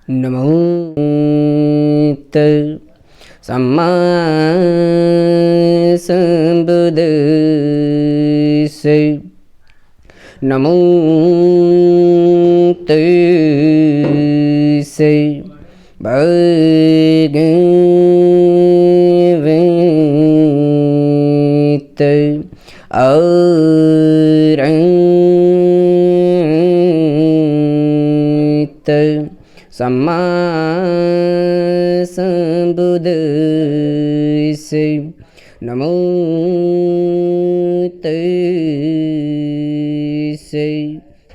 नमो सम्मा संबुद्धिसे नमो तस्से भगवते अरहते सम्मा संबुद्धिसे नमो तस्से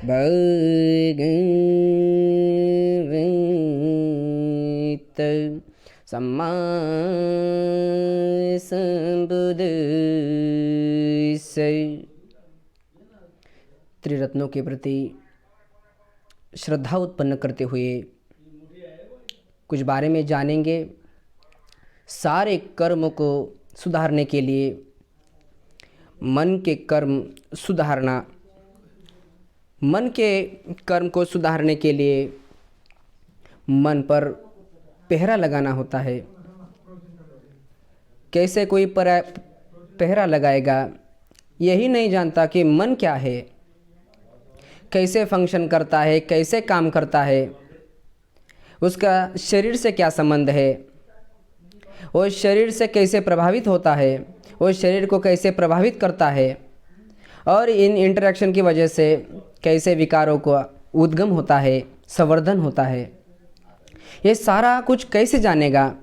भगवते सम्मा संबुद्धिसे। त्रिरत्नों के प्रति श्रद्धा उत्पन्न करते हुए कुछ बारे में जानेंगे। सारे कर्म को सुधारने के लिए मन के कर्म सुधारना, मन के कर्म को सुधारने के लिए मन पर पहरा लगाना होता है। कैसे कोई पहरा लगाएगा, यही नहीं जानता कि मन क्या है, कैसे फंक्शन करता है, कैसे काम करता है, उसका शरीर से क्या संबंध है, वो शरीर से कैसे प्रभावित होता है, वो शरीर को कैसे प्रभावित करता है और इन इंटरेक्शन की वजह से कैसे विकारों को उद्गम होता है, संवर्धन होता है। ये सारा कुछ कैसे जानेगा?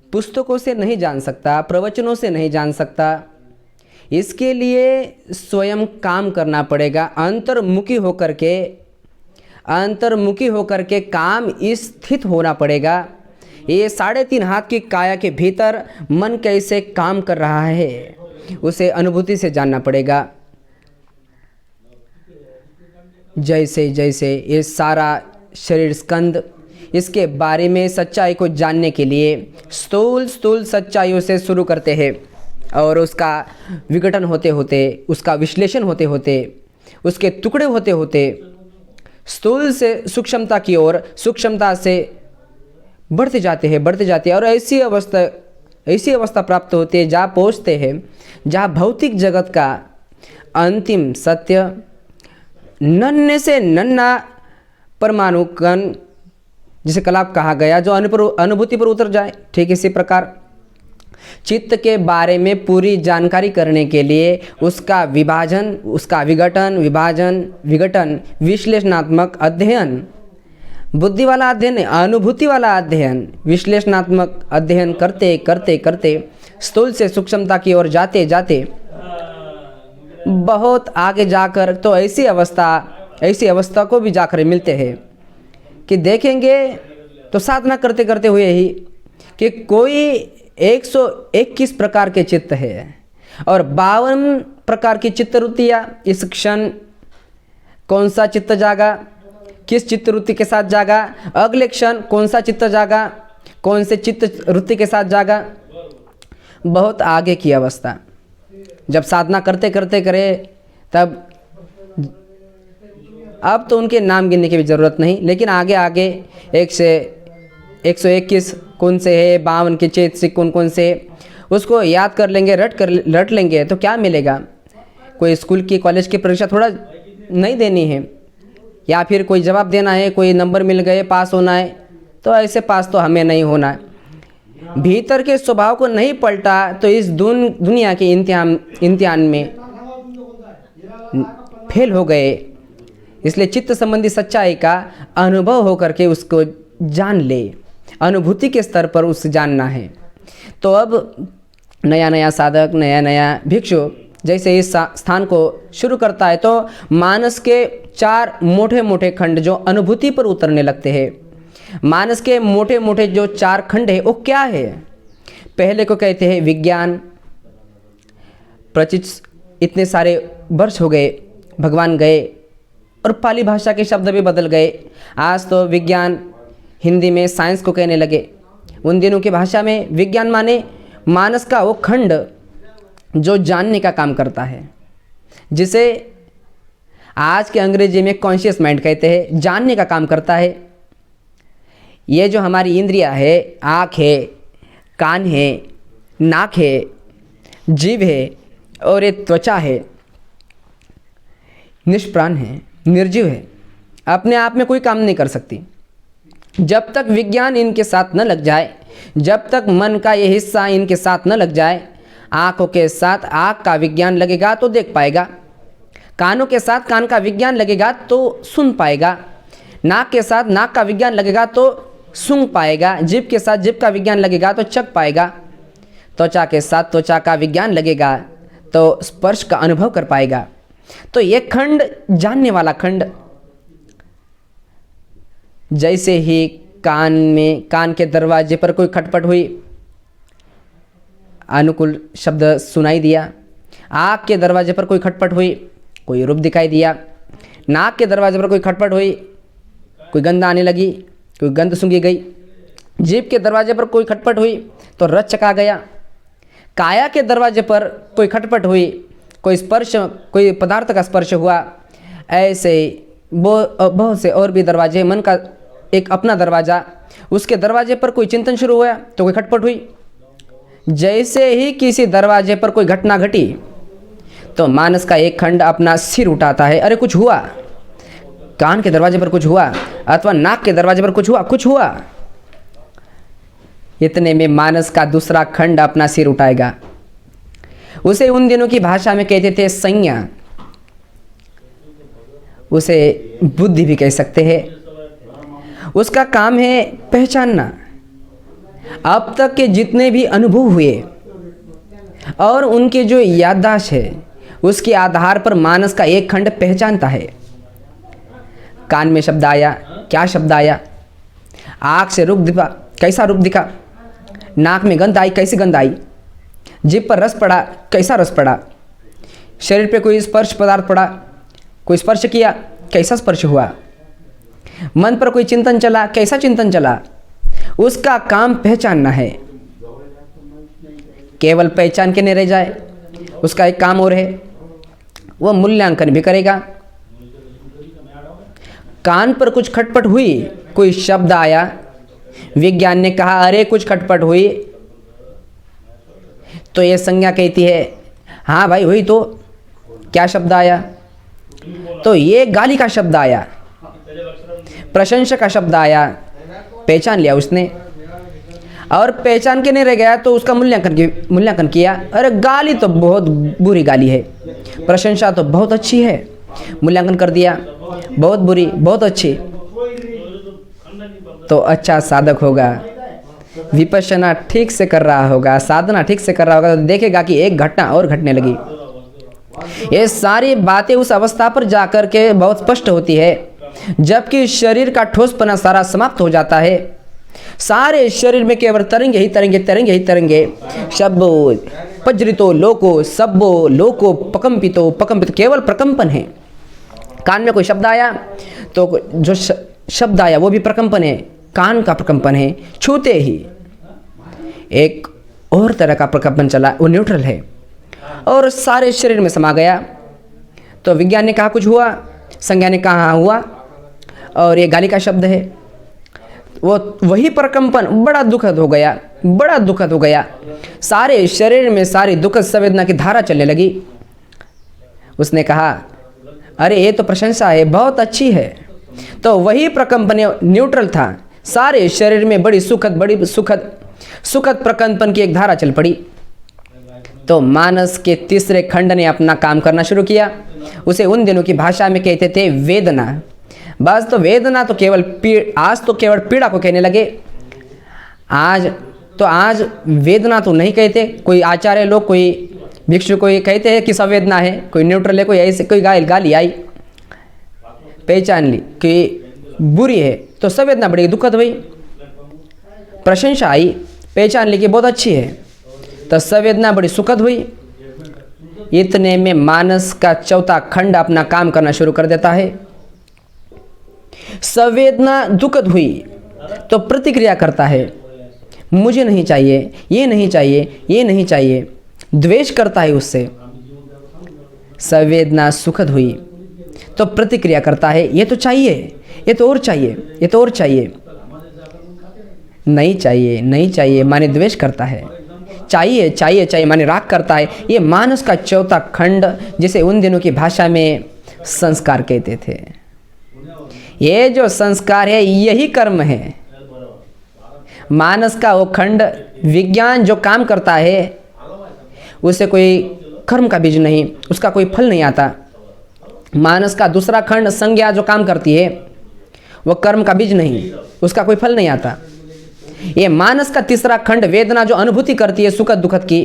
पुस्तकों से नहीं जान सकता, प्रवचनों से नहीं जान सकता। इसके लिए स्वयं काम करना पड़ेगा। अंतर्मुखी होकर के काम स्थित होना पड़ेगा। ये 3.5 हाथ की काया के भीतर मन कैसे काम कर रहा है, उसे अनुभूति से जानना पड़ेगा। जैसे जैसे ये सारा शरीर स्कंद, इसके बारे में सच्चाई को जानने के लिए स्थूल सच्चाइयों से शुरू करते हैं और उसका विघटन होते होते, उसका विश्लेषण होते होते, उसके टुकड़े होते होते स्थूल से सूक्ष्मता की ओर, सूक्ष्मता से बढ़ते जाते हैं और ऐसी अवस्था प्राप्त होती है जहाँ पहुँचते हैं जहाँ भौतिक जगत का अंतिम सत्य नन्हे से नन्हा परमाणु कण, जिसे कलाप कहा गया, जो अनुभूति पर उतर जाए। ठीक इसी प्रकार चित्त के बारे में पूरी जानकारी करने के लिए उसका विभाजन, उसका विघटन, विश्लेषणात्मक अध्ययन, बुद्धि वाला अध्ययन, अनुभूति वाला अध्ययन, विश्लेषणात्मक अध्ययन करते करते स्थूल से सूक्ष्मता की ओर जाते जाते बहुत आगे जाकर तो ऐसी अवस्था को भी जाकर मिलते हैं कि देखेंगे तो साधना करते करते हुए ही कि कोई 121 प्रकार के चित्त है और 52 प्रकार की चित्तवृत्तियाँ। इस क्षण कौन सा चित्त जागा, किस चित्तवृत्ति के साथ जागा, अगले क्षण कौन सा चित्त जागा, कौन से चित्तवृत्ति के साथ जागा, बहुत आगे की अवस्था। जब साधना करते करते करे तब अब तो उनके नाम गिनने की भी ज़रूरत नहीं, लेकिन आगे आगे 1 से 121 कौन से है, 52 के चेतसिक कौन कौन से, उसको याद कर लेंगे, रट लेंगे तो क्या मिलेगा। कोई स्कूल की, कॉलेज की परीक्षा थोड़ा नहीं देनी है, या फिर कोई जवाब देना है, कोई नंबर मिल गए, पास होना है, तो ऐसे पास तो हमें नहीं होना है। भीतर के स्वभाव को नहीं पलटा तो इस दुनिया के इम्तिहान में फेल हो गए। इसलिए चित्त संबंधी सच्चाई का अनुभव होकर के उसको जान ले, अनुभूति के स्तर पर उसे जानना है। तो अब नया साधक, नया भिक्षु जैसे इस स्थान को शुरू करता है तो मानस के 4 मोटे खंड जो अनुभूति पर उतरने लगते हैं। मानस के मोटे जो 4 खंड है वो क्या है? पहले को कहते हैं विज्ञान। प्रचित इतने सारे वर्ष हो गए, भगवान गए और पाली भाषा के शब्द भी बदल गए। आज तो विज्ञान हिंदी में साइंस को कहने लगे। उन दिनों की भाषा में विज्ञान माने मानस का वो खंड जो जानने का काम करता है, जिसे आज के अंग्रेजी में कॉन्शियस माइंड कहते हैं, जानने का काम करता है। ये जो हमारी इंद्रियां है, आँख है, कान है, नाक है, जीभ है और ये त्वचा है, निष्प्राण है, निर्जीव है, अपने आप में कोई काम नहीं कर सकती। जब तक विज्ञान इनके साथ न लग जाए, जब तक मन का ये हिस्सा इनके साथ न लग जाए, आँखों के साथ आँख का विज्ञान लगेगा तो देख पाएगा, कानों के साथ कान का विज्ञान लगेगा तो सुन पाएगा, नाक के साथ नाक का विज्ञान लगेगा तो सूंघ पाएगा, जीभ के साथ जीभ का विज्ञान लगेगा तो चख पाएगा, त्वचा के साथ त्वचा का विज्ञान लगेगा तो स्पर्श का अनुभव कर पाएगा। तो ये खंड जानने वाला खंड, जैसे ही कान के दरवाजे पर कोई खटपट हुई, अनुकूल शब्द सुनाई दिया, आँख के दरवाजे पर कोई खटपट हुई, कोई रूप दिखाई दिया, नाक के दरवाजे पर कोई खटपट हुई, कोई गंध आने लगी, कोई गंध सूंघी गई, जीभ के दरवाजे पर कोई खटपट हुई तो रस चखा गया, काया के दरवाजे पर कोई खटपट हुई, कोई स्पर्श, कोई पदार्थ का स्पर्श हुआ। ऐसे बहुत से और भी दरवाजे, मन का एक अपना दरवाज़ा, उसके दरवाजे पर कोई चिंतन शुरू हुआ तो कोई खटपट हुई। जैसे ही किसी दरवाजे पर कोई घटना घटी तो मानस का एक खंड अपना सिर उठाता है, अरे कुछ हुआ, कान के दरवाजे पर कुछ हुआ अथवा नाक के दरवाजे पर कुछ हुआ। इतने में मानस का दूसरा खंड अपना सिर उठाएगा। उसे उन दिनों की भाषा में कहते थे संज्ञा, उसे बुद्धि भी कह सकते हैं। उसका काम है पहचानना, अब तक के जितने भी अनुभव हुए और उनके जो याददाश्त है, उसके आधार पर मानस का एक खंड पहचानता है। कान में शब्द आया, क्या शब्द आया, आँख से रूप दिखा, कैसा रूप दिखा, नाक में गंध आई, कैसी गंध आई, जीभ पर रस पड़ा, कैसा रस पड़ा, शरीर पे कोई स्पर्श पदार्थ पड़ा, कोई स्पर्श किया, कैसा स्पर्श हुआ, मन पर कोई चिंतन चला, कैसा चिंतन चला। उसका काम पहचानना है। केवल पहचान के नहीं रह जाए, उसका एक काम और है, वह मूल्यांकन भी करेगा। कान पर कुछ खटपट हुई, कोई शब्द आया, विज्ञान ने कहा अरे कुछ खटपट हुई, तो ये संज्ञा कहती है हाँ भाई हुई, तो क्या शब्द आया, तो ये गाली का शब्द आया, प्रशंसा का शब्द आया, पहचान लिया उसने। और पहचान के नहीं रह गया तो उसका मूल्यांकन किया, अरे गाली तो बहुत बुरी गाली है, प्रशंसा तो बहुत अच्छी है, मूल्यांकन कर दिया, बहुत बुरी बहुत अच्छी। तो अच्छा साधक होगा, विपश्यना ठीक से कर रहा होगा, साधना ठीक से कर रहा होगा, तो देखेगा कि एक घटना और घटने लगी। ये सारी बातें उस अवस्था पर जाकर के बहुत स्पष्ट होती है जबकि शरीर का ठोसपना सारा समाप्त हो जाता है। सारे शरीर में केवल तरंगे ही तरंगे, तरंगे ही तरंगे, शब्दो पज्रितो लोको सब्बो लोको पकंपितो पकंपित, केवल प्रकंपन है। कान में कोई शब्द आया तो जो शब्द आया वो भी प्रकंपन है, कान का प्रकंपन है, छूते ही एक और तरह का प्रकंपन चला, वो न्यूट्रल है और सारे शरीर में समा गया। तो विज्ञान ने कहा कुछ हुआ, संज्ञा ने कहा हुआ, और ये गाली का शब्द है, वो वही प्रकंपन बड़ा दुखद हो गया, बड़ा दुखद हो गया। सारे शरीर में सारी दुखद संवेदना की धारा चलने लगी। उसने कहा अरे ये तो प्रशंसा है, बहुत अच्छी है। तो वही प्रकंपन न्यूट्रल था, सारे शरीर में बड़ी सुखद प्रकंपन की एक धारा चल पड़ी। तो मानस के तीसरे खंड ने अपना काम करना शुरू किया। उसे उन दिनों की भाषा में कहते थे वेदना। बस तो वेदना तो केवल आज तो केवल पीड़ा को कहने लगे। आज वेदना तो नहीं कहते, कोई आचार्य लोग, कोई भिक्षु को ये कहते हैं कि संवेदना है, कोई न्यूट्रल है, कोई ऐसे कोई गाली आई, पहचान ली कि बुरी है तो संवेदना बड़ी दुखद हुई, प्रशंसा आई, पहचान ली कि बहुत अच्छी है तो संवेदना बड़ी सुखद हुई। इतने में मानस का चौथा खंड अपना काम करना शुरू कर देता है। संवेदना दुखद हुई, तो प्रतिक्रिया करता है, मुझे नहीं चाहिए, ये नहीं चाहिए, ये नहीं चाहिए, द्वेष करता है उससे। संवेदना सुखद हुई तो प्रतिक्रिया करता है, ये तो चाहिए, ये तो और चाहिए, ये तो और चाहिए, नहीं चाहिए, नहीं चाहिए माने द्वेष करता है, चाहिए चाहिए चाहिए माने राग करता है। ये मानस का चौथा खंड, जिसे उन दिनों की भाषा में संस्कार कहते थे। ये जो संस्कार है यही कर्म है। मानस का वो खंड, विज्ञान जो काम करता है उसे कोई कर्म का बीज नहीं, उसका कोई फल नहीं आता। मानस का दूसरा खंड, संज्ञा जो काम करती है वो कर्म का बीज नहीं, उसका कोई फल नहीं आता। ये मानस का तीसरा खंड, वेदना जो अनुभूति करती है सुखद दुखद की,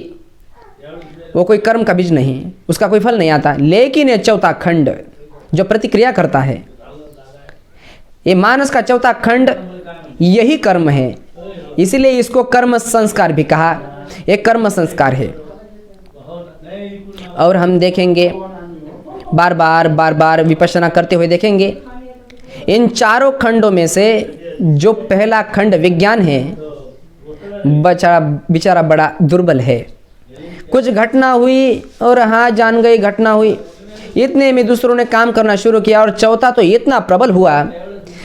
वो कोई कर्म का बीज नहीं, उसका कोई फल नहीं आता। लेकिन ये चौथा खंड जो प्रतिक्रिया करता है, ये मानस का चौथा खंड यही कर्म है, इसलिए इसको कर्म संस्कार भी कहा। एक कर्म संस्कार है। और हम देखेंगे बार बार विपश्यना करते हुए देखेंगे, इन चारों खंडों में से जो पहला खंड विज्ञान है, बेचारा बड़ा दुर्बल है। कुछ घटना हुई और हाँ जान गई, घटना हुई, इतने में दूसरों ने काम करना शुरू किया। और चौथा तो इतना प्रबल हुआ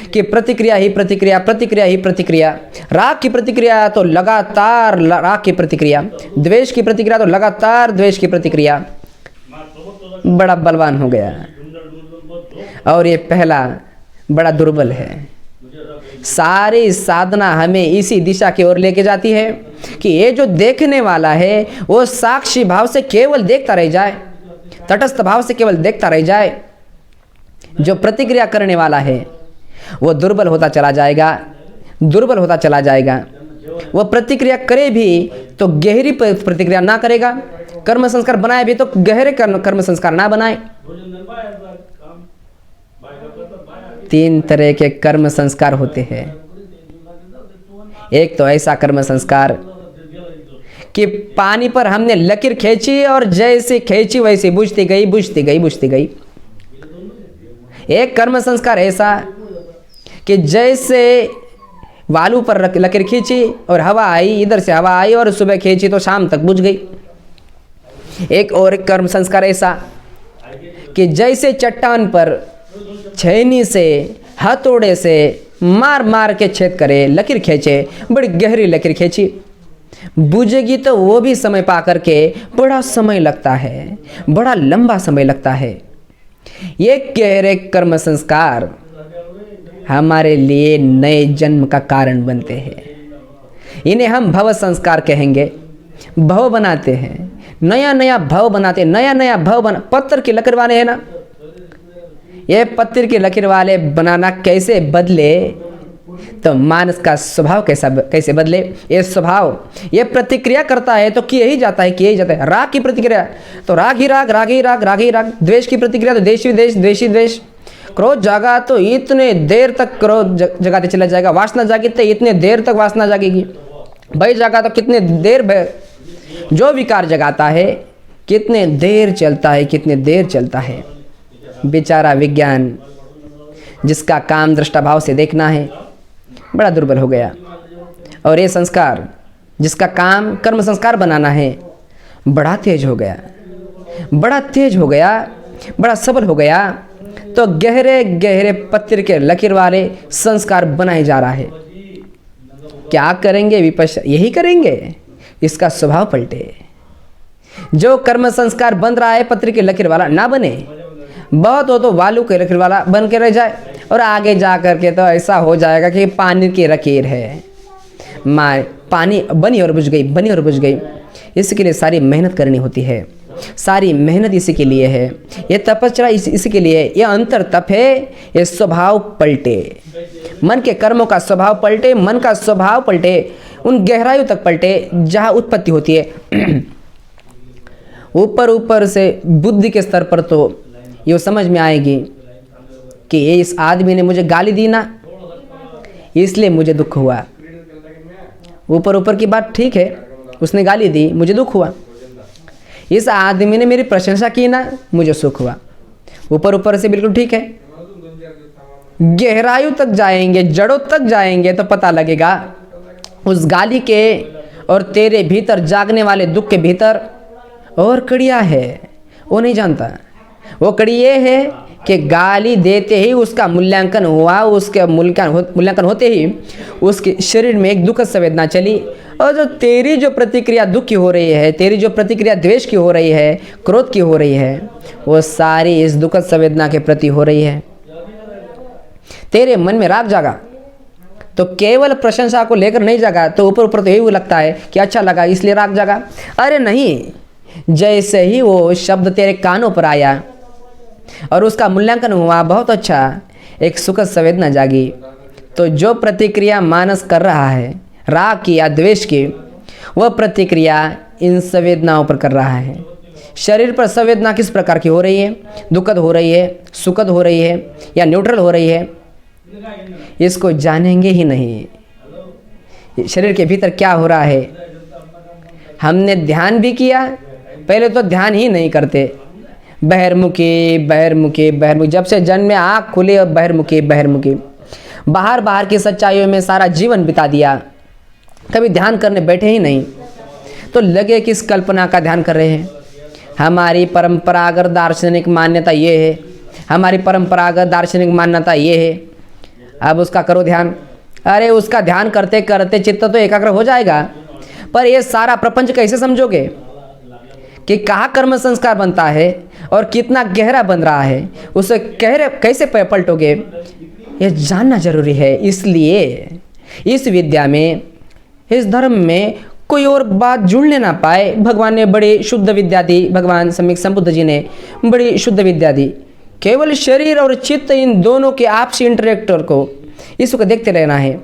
कि प्रतिक्रिया ही प्रतिक्रिया, प्रतिक्रिया ही प्रतिक्रिया। राग की प्रतिक्रिया तो लगातार राग की प्रतिक्रिया, द्वेष की प्रतिक्रिया तो लगातार द्वेष की प्रतिक्रिया। बड़ा बलवान हो गया। और ये पहला बड़ा दुर्बल है। सारी साधना हमें इसी दिशा की ओर लेके जाती है कि ये जो देखने वाला है वो साक्षी भाव से केवल देखता रह जाए, तटस्थ भाव से केवल देखता रह जाए। जो प्रतिक्रिया करने वाला है वो दुर्बल होता चला जाएगा, दुर्बल होता चला जाएगा। वो प्रतिक्रिया करे भी तो गहरी प्रतिक्रिया ना करेगा, कर्म संस्कार बनाए भी तो गहरे कर्म संस्कार ना बनाए। तीन तरह के कर्म संस्कार होते हैं। एक तो ऐसा कर्म संस्कार कि पानी पर हमने लकीर खींची और जैसे खींची वैसे बुझती गई, बुझती गई, बुझती गई। एक कर्म संस्कार ऐसा कि जैसे वालू पर लकीर खींची और हवा आई, इधर से हवा आई और सुबह खींची तो शाम तक बुझ गई। एक और कर्म संस्कार ऐसा कि जैसे चट्टान पर छेनी से, हथौड़े से मार मार के छेद करे, लकीर खींचे, बड़ी गहरी लकीर खींची, बुझेगी तो वो भी समय पा करके बड़ा समय लगता है, बड़ा लंबा समय लगता है। ये गहरे कर्म संस्कार हमारे लिए नए जन्म का कारण बनते हैं। इन्हें हम भव संस्कार कहेंगे। भव बनाते हैं, नया नया भव बनाते हैं, नया नया भव बना। पत्थर की लकीर वाले हैं ना, ये पत्थर की लकीर वाले बनाना कैसे बदले तो मानस का स्वभाव कैसे बदले। ये स्वभाव ये प्रतिक्रिया करता है तो किया ही जाता है, किया ही जाता है। राग की प्रतिक्रिया तो राग ही राग, राग ही राग, राग ही राग। द्वेष की प्रतिक्रिया तो देश ही देश, द्वेष ही द्वेष। क्रोध जागा तो इतने देर तक क्रोध जगाते चला जाएगा। वासना जागी तो इतने देर तक वासना जागेगी। भय जागा तो कितने देर भय। जो विकार जगाता है कितने देर चलता है, कितने देर चलता है। बेचारा विज्ञान जिसका काम दृष्टा भाव से देखना है बड़ा दुर्बल हो गया। और ये संस्कार जिसका काम कर्म संस्कार बनाना है बड़ा तेज हो गया, बड़ा तेज हो गया, बड़ा सबल हो गया। तो गहरे गहरे पत्थर के लकीर वाले संस्कार बनाए जा रहा है। क्या करेंगे विपश्यना? यही करेंगे, इसका स्वभाव पलटे। जो कर्म संस्कार बन रहा है पत्थर के लकीर वाला ना बने, बहुत हो तो वालू के लकीर वाला बन के रह जाए। और आगे जा करके तो ऐसा हो जाएगा कि पानी की लकीर है, पानी बनी और बुझ गई, बनी और बुझ गई। इसके लिए सारी मेहनत करनी होती है, सारी मेहनत इसी के लिए है। ये तपस्या इसी के लिए, ये अंतर तप है। ये स्वभाव पलटे, मन के कर्मों का स्वभाव पलटे, मन का स्वभाव पलटे, उन गहराइयों तक पलटे जहाँ उत्पत्ति होती है। ऊपर ऊपर से बुद्धि के स्तर पर तो ये समझ में आएगी कि ये इस आदमी ने मुझे गाली दी ना, इसलिए मुझे दुख हुआ। ऊपर ऊपर की बात ठीक है, उसने गाली दी, मुझे दुख हुआ। इस आदमी ने मेरी प्रशंसा की ना, मुझे सुख हुआ। ऊपर ऊपर से बिल्कुल ठीक है। गहराइयों तक जाएंगे, जड़ों तक जाएंगे तो पता लगेगा उस गाली के और तेरे भीतर जागने वाले दुख के भीतर और कड़िया है, वो नहीं जानता। वो कड़ी ये है कि गाली देते ही उसका मूल्यांकन हुआ, उसके मूल्यांकन होते ही उसके शरीर में एक दुखद संवेदना चली, और जो तेरी जो प्रतिक्रिया दुख की हो रही है, तेरी जो प्रतिक्रिया द्वेष की हो रही है, क्रोध की हो रही है, वो सारी इस दुखद संवेदना के प्रति हो रही है। तेरे मन में राग जागा तो केवल प्रशंसा को लेकर नहीं जागा, तो ऊपर ऊपर तो यही लगता है कि अच्छा लगा इसलिए राग जागा। अरे नहीं, जैसे ही वो शब्द तेरे कानों पर आया और उसका मूल्यांकन हुआ, बहुत अच्छा, एक सुखद संवेदना जागी, तो जो प्रतिक्रिया मानस कर रहा है राग की या द्वेष की, वह प्रतिक्रिया इन संवेदनाओं पर कर रहा है। शरीर पर संवेदना किस प्रकार की हो रही है? दुखद हो रही है, सुखद हो रही है या न्यूट्रल हो रही है, इसको जानेंगे ही नहीं। शरीर के भीतर क्या हो रहा है, हमने ध्यान भी किया, पहले तो ध्यान ही नहीं करते, बहिर्मुखी बहिर्मुखी बहिर्मुखी, जब से जन्म में आँख खुली और बहिर्मुखी बहिर्मुखी, बाहर बाहर की सच्चाइयों में सारा जीवन बिता दिया, कभी ध्यान करने बैठे ही नहीं, तो लगे किस कल्पना का ध्यान कर रहे हैं। हमारी परंपरागत दार्शनिक मान्यता ये है, हमारी परंपरागत दार्शनिक मान्यता ये है, अब उसका करो ध्यान। अरे उसका ध्यान करते करते चित्त तो एकाग्र हो जाएगा, पर ये सारा प्रपंच कैसे समझोगे कि कहाँ कर्म संस्कार बनता है और कितना गहरा बन रहा है, उसे कैसे पलटोगे, ये जानना जरूरी है। इसलिए इस विद्या में, इस धर्म में कोई और बात जुड़ने ना पाए। भगवान ने बड़ी शुद्ध विद्या दी, भगवान सम्यक संबुद्ध जी ने बड़ी शुद्ध विद्या दी। केवल शरीर और चित्त, इन दोनों के आपसी इंटरेक्टर को, इसको देखते रहना है।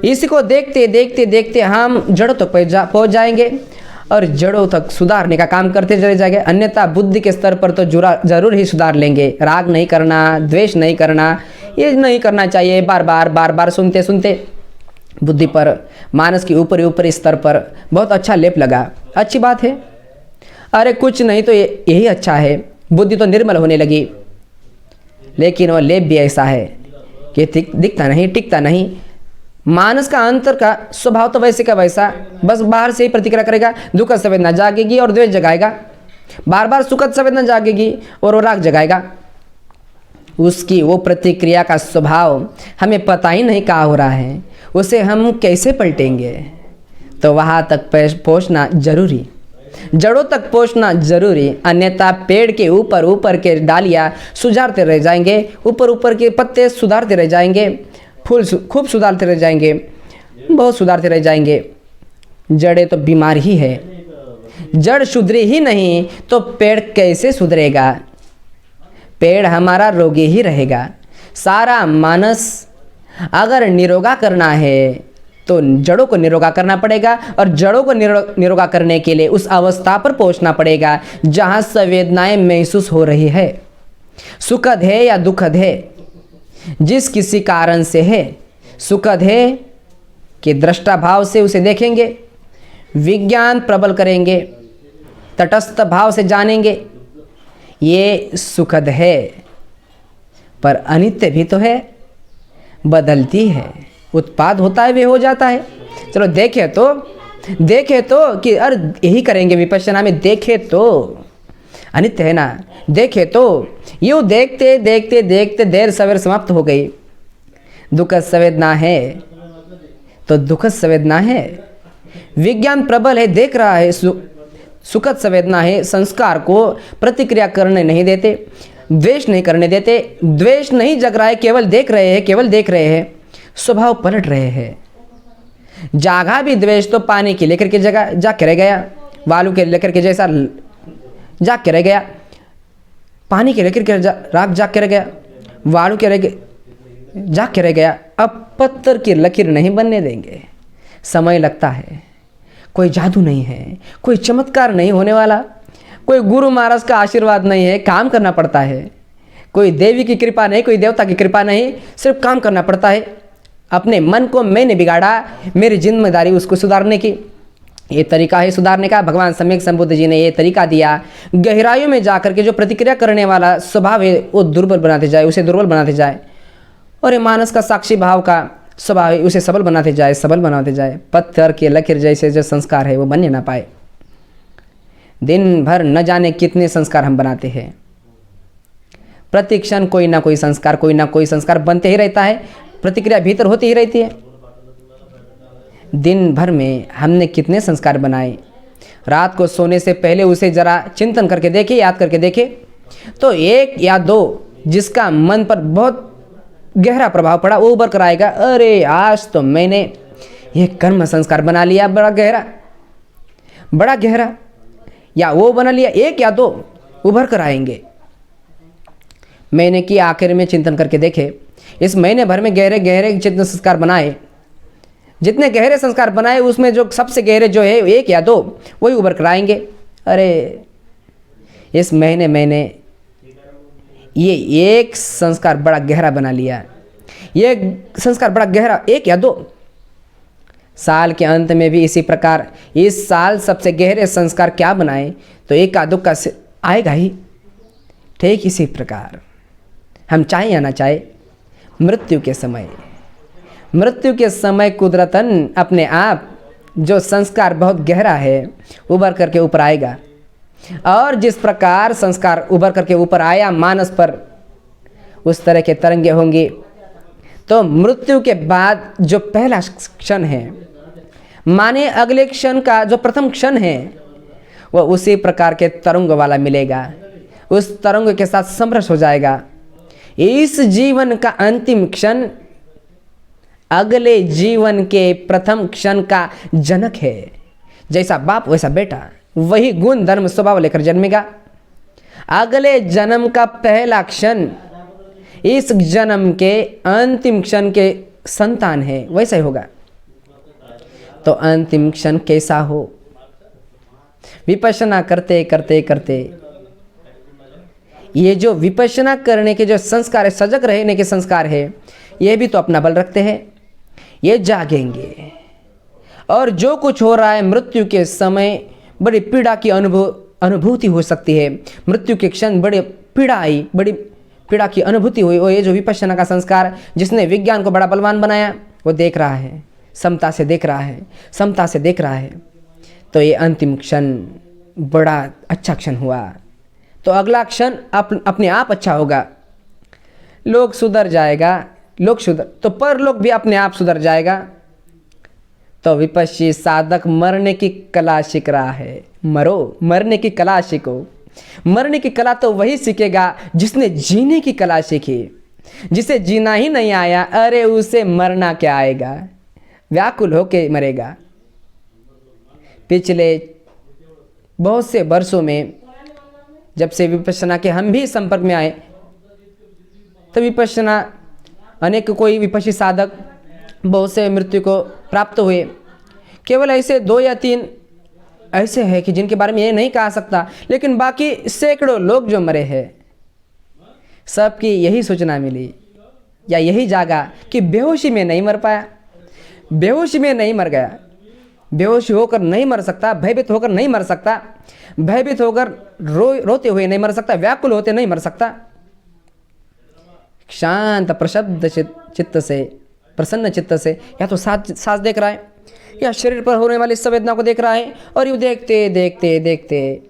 इसको देखते देखते देखते हम जड़ों तक पहुँच जाएंगे और जड़ों तक सुधारने का काम करते चले जाएंगे। अन्यथा बुद्धि के स्तर पर तो जरूर ही सुधार लेंगे। राग नहीं करना, द्वेष नहीं करना, ये नहीं करना चाहिए। बार बार सुनते सुनते बुद्धि पर, मानस के ऊपरी स्तर पर बहुत अच्छा लेप लगा, अच्छी बात है। अरे कुछ नहीं तो यही अच्छा है, बुद्धि तो निर्मल होने लगी। लेकिन वह लेप भी ऐसा है कि दिखता नहीं, टिकता नहीं। मानस का अंतर का स्वभाव तो वैसे का वैसा, बस बाहर से ही प्रतिक्रिया करेगा, दुखद संवेदना जागेगी और द्वेष जगाएगा, बार सुखद संवेदना जागेगी और वो राग जगाएगा। उसकी वो प्रतिक्रिया का स्वभाव हमें पता ही नहीं कहाँ हो रहा है, उसे हम कैसे पलटेंगे। तो वहाँ तक पहुँचना जरूरी, जड़ों तक पहुँचना जरूरी, अन्यथा पेड़ के ऊपर के डालियाँ सुधारते रह जाएंगे, ऊपर के पत्ते सुधारते रह जाएंगे, फूल खूब सुधारते रह जाएंगे, बहुत सुधारते रह जाएंगे। जड़ें तो बीमार ही है, जड़ सुधरी ही नहीं तो पेड़ कैसे सुधरेगा। पेड़ हमारा रोगी ही रहेगा। सारा मानस अगर निरोगा करना है तो जड़ों को निरोगा करना पड़ेगा, और जड़ों को निरोगा करने के लिए उस अवस्था पर पहुंचना पड़ेगा जहां संवेदनाएं महसूस हो रही है, सुखद है या दुखद है, जिस किसी कारण से है। सुखद है कि दृष्टा भाव से उसे देखेंगे, विज्ञान प्रबल करेंगे, तटस्थ भाव से जानेंगे, ये सुखद है। पर अनित्य भी तो है, बदलती है, उत्पाद होता है, वे हो जाता है। चलो देखे तो कि अरे यही करेंगे विपश्यना में, देखे तो अनित्य है ना, देखे तो यूँ देखते देखते देखते देर सवेर समाप्त हो गई। दुखद संवेदना है तो दुखद संवेदना है, विज्ञान प्रबल है, देख रहा है, सुखद संवेदना है, संस्कार को प्रतिक्रिया करने नहीं देते, द्वेष नहीं करने देते। द्वेष नहीं जग रहा है, केवल देख रहे हैं, स्वभाव पलट रहे हैं। जागा भी द्वेष तो पानी के लेकर के जगह जा के रह गया, वालू के लेकर के जैसा जा के रह गया, पानी के लेकर के राग जा के रह गया, वालू के जा के रह गया। अब पत्थर की लकीर नहीं बनने देंगे, समय लगता है। कोई जादू नहीं है, कोई चमत्कार नहीं होने वाला, कोई गुरु महाराज का आशीर्वाद नहीं है, काम करना पड़ता है। कोई देवी की कृपा नहीं, कोई देवता की कृपा नहीं, सिर्फ काम करना पड़ता है। अपने मन को मैंने बिगाड़ा, मेरी जिम्मेदारी उसको सुधारने की। ये तरीका है सुधारने का। भगवान सम्यक संबुद्ध जी ने ये तरीका दिया, गहराइयों में जाकर के जो प्रतिक्रिया करने वाला स्वभाव है वो दुर्बल बनाते जाए, उसे दुर्बल बनाते जाए। और ये मानस का साक्षी भाव का स्वभाव है, उसे सबल बनाते जाए, सबल बनाते जाए। पत्थर के लकीर जैसे जो संस्कार है वो बनने ना पाए। दिन भर न जाने कितने संस्कार हम बनाते हैं। प्रति क्षण कोई ना कोई संस्कार बनते ही रहता है, प्रतिक्रिया भीतर होती ही रहती है। दिन भर में हमने कितने संस्कार बनाए। रात को सोने से पहले उसे जरा चिंतन करके देखे, याद करके देखे, तो एक या दो जिसका मन पर बहुत गहरा प्रभाव पड़ा वो उभर कर आएगा। अरे आज तो मैंने ये कर्म संस्कार बना लिया बड़ा गहरा, या वो बना लिया। एक या दो उभर कर आएंगे। मैंने कि आखिर में चिंतन करके देखे, इस महीने भर में गहरे गहरे जितने संस्कार बनाए, जितने गहरे संस्कार बनाए उसमें जो सबसे गहरे जो है एक या दो वही उभर कर आएंगे। अरे इस महीने मैंने ये एक संस्कार बड़ा गहरा बना लिया, ये संस्कार बड़ा गहरा, एक या दो। साल के अंत में भी इसी प्रकार इस साल सबसे गहरे संस्कार क्या बनाए तो एक का दुख का आएगा ही। ठीक इसी प्रकार हम चाहे या ना चाहे, मृत्यु के समय कुदरतन अपने आप जो संस्कार बहुत गहरा है उभर करके ऊपर आएगा। और जिस प्रकार संस्कार उभर करके ऊपर आया मानस पर, उस तरह के तरंगे होंगी। तो मृत्यु के बाद जो पहला क्षण है, माने अगले क्षण का जो प्रथम क्षण है, वह उसी प्रकार के तरंग वाला मिलेगा। उस तरंग के साथ समरस हो जाएगा। इस जीवन का अंतिम क्षण अगले जीवन के प्रथम क्षण का जनक है। जैसा बाप वैसा बेटा, वही गुण धर्म स्वभाव लेकर जन्मेगा। अगले जन्म का पहला क्षण इस जन्म के अंतिम क्षण के संतान है, वैसा ही होगा। तो अंतिम क्षण कैसा हो? विपश्यना करते करते करते ये जो विपश्यना करने के जो संस्कार है, सजग रहने के संस्कार है, ये भी तो अपना बल रखते हैं। ये जागेंगे और जो कुछ हो रहा है मृत्यु के समय बड़ी पीड़ा की अनुभूति हो सकती है। मृत्यु के क्षण बड़ी पीड़ा आई, बड़ी पीड़ा की अनुभूति हुई। और ये जो विपश्यना का संस्कार जिसने विज्ञान को बड़ा बलवान बनाया, वो देख रहा है, समता से देख रहा है। तो ये अंतिम क्षण बड़ा अच्छा क्षण हुआ। तो अगला क्षण अपने आप अच्छा होगा। लोग सुधर जाएगा, तो परलोक भी अपने आप सुधर जाएगा। तो विपश्य साधक मरने की कला सीख रहा है। मरने की कला सीखो। मरने की कला तो वही सीखेगा जिसने जीने की कला सीखी। जिसे जीना ही नहीं आया, अरे उसे मरना क्या आएगा, व्याकुल होके मरेगा। पिछले बहुत से वर्षों में जब से विपश्यना के हम भी संपर्क में आए, तो विपश्यना अनेक कोई विपश्य साधक बहुत से मृत्यु को प्राप्त हुए। केवल ऐसे 2 या 3 ऐसे हैं कि जिनके बारे में ये नहीं कहा सकता, लेकिन बाकी सैकड़ों लोग जो मरे हैं, सबकी यही सूचना मिली या यही जागा कि बेहोशी में नहीं मर पाया, बेहोशी में नहीं मर गया। बेहोश होकर नहीं मर सकता, भयभीत होकर नहीं मर सकता, भयभीत होकर रोते हुए नहीं मर सकता, व्याकुल होते नहीं मर सकता। शांत प्रशब्द चित्त से, प्रसन्न चित्त से या तो सांस देख रहा है या शरीर पर होने वाली संवेदना को देख रहा है, और यूँ देखते देखते देखते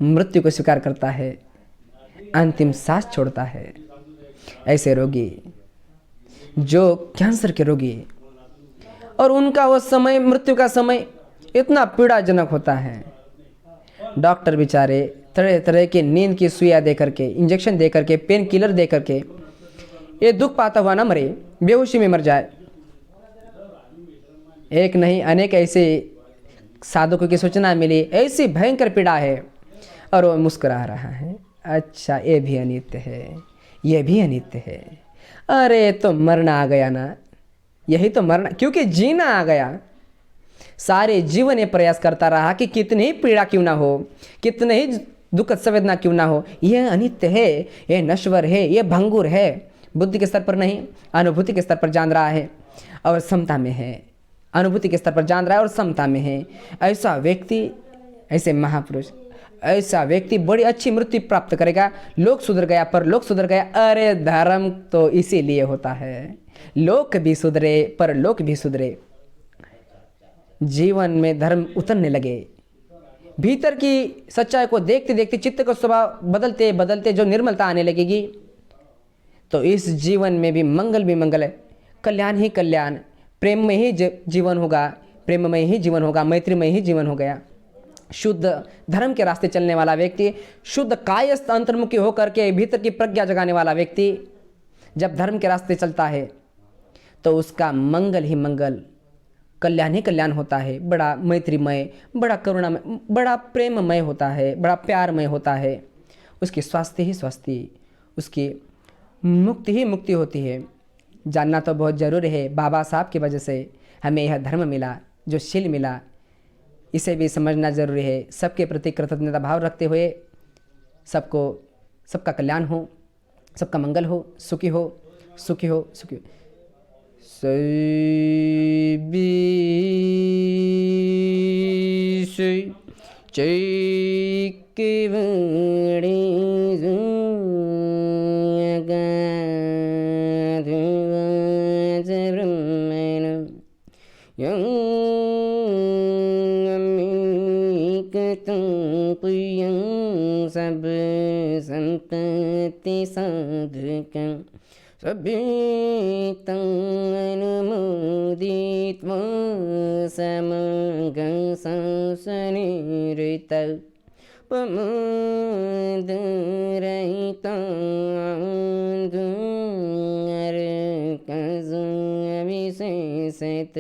मृत्यु को स्वीकार करता है, अंतिम सांस छोड़ता है। ऐसे रोगी जो कैंसर के रोगी, और उनका वो समय, मृत्यु का समय इतना पीड़ाजनक होता है। डॉक्टर बेचारे तरह तरह के नींद की सुइयां दे करके, इंजेक्शन दे करके, पेन किलर दे करके ये दुख पाता हुआ ना मरे, बेहोशी में मर जाए। एक नहीं अनेक ऐसे साधकों की सूचना मिली, ऐसी भयंकर पीड़ा है, और वो मुस्कुरा रहा है। अच्छा, ये भी अनित्य है, ये भी अनित्य है। अरे तो मरना आ गया ना, यही तो मरना, क्योंकि जीना आ गया। सारे जीवन ये प्रयास करता रहा कि कितनी ही पीड़ा क्यों ना हो, कितने ही दुखद संवेदना क्यों ना हो, यह अनित्य है, यह नश्वर है, यह भंगुर है। बुद्धि के स्तर पर नहीं, अनुभूति के स्तर पर जान रहा है और समता में है। अनुभूति के स्तर पर जान रहा है और समता में है। ऐसा व्यक्ति, ऐसे महापुरुष, ऐसा व्यक्ति बड़ी अच्छी मृत्यु प्राप्त करेगा। लोक सुधर गया पर लोक सुधर गया, अरे धर्म तो इसीलिए होता है, लोक भी सुधरे पर लोक भी सुधरे। जीवन में धर्म उतरने लगे, भीतर की सच्चाई को देखते देखते चित्त का स्वभाव बदलते बदलते जो निर्मलता आने लगेगी, तो इस जीवन में भी मंगल है, कल्याण ही कल्याण, प्रेम में ही जीवन होगा, प्रेम में ही जीवन होगा, मैत्री में ही जीवन हो गया। शुद्ध धर्म के रास्ते चलने वाला व्यक्ति, शुद्ध कायस्थ अंतर्मुखी होकर के भीतर की प्रज्ञा जगाने वाला व्यक्ति जब धर्म के रास्ते चलता है तो उसका मंगल ही मंगल, कल्याण ही कल्याण होता है। बड़ा मैत्रीमय, बड़ा करुणामय, बड़ा प्रेममय होता है, बड़ा प्यारमय होता है। उसकी स्वास्थ्य ही स्वास्थ्य, उसकी मुक्ति ही मुक्ति होती है। जानना तो बहुत ज़रूरी है। बाबा साहब की वजह से हमें यह धर्म मिला, जो शील मिला, इसे भी समझना ज़रूरी है। सबके प्रति कृतज्ञता भाव रखते हुए सबका कल्याण हो, सबका मंगल हो, सुखी हो, सुखी हो, सुखी हो। सब संपत्ति साधकं सभी तनुमोदित्वा समगं संसनिरित पमुदरहितान्दुर्कजविशेषत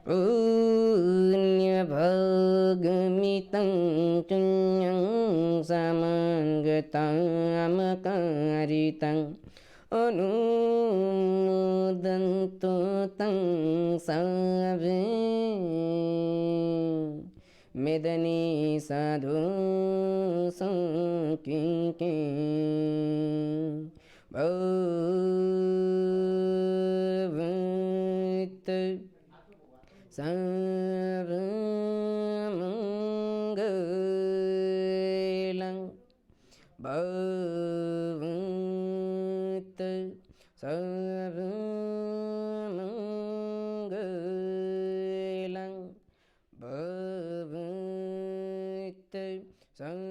पुण्यभगमितं पुण्यं समङ्गतामकारितं अनुमोदन्तु तं सर्वे मेदने साधु संकीर्तने भवेत् सर्वमङ्गलं भवेत् सर्वमङ्गलं भवेत् सर्वमङ्गलं।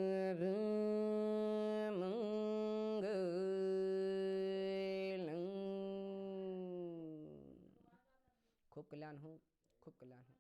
खूब कल्याण हो, खूब कल्याण हो।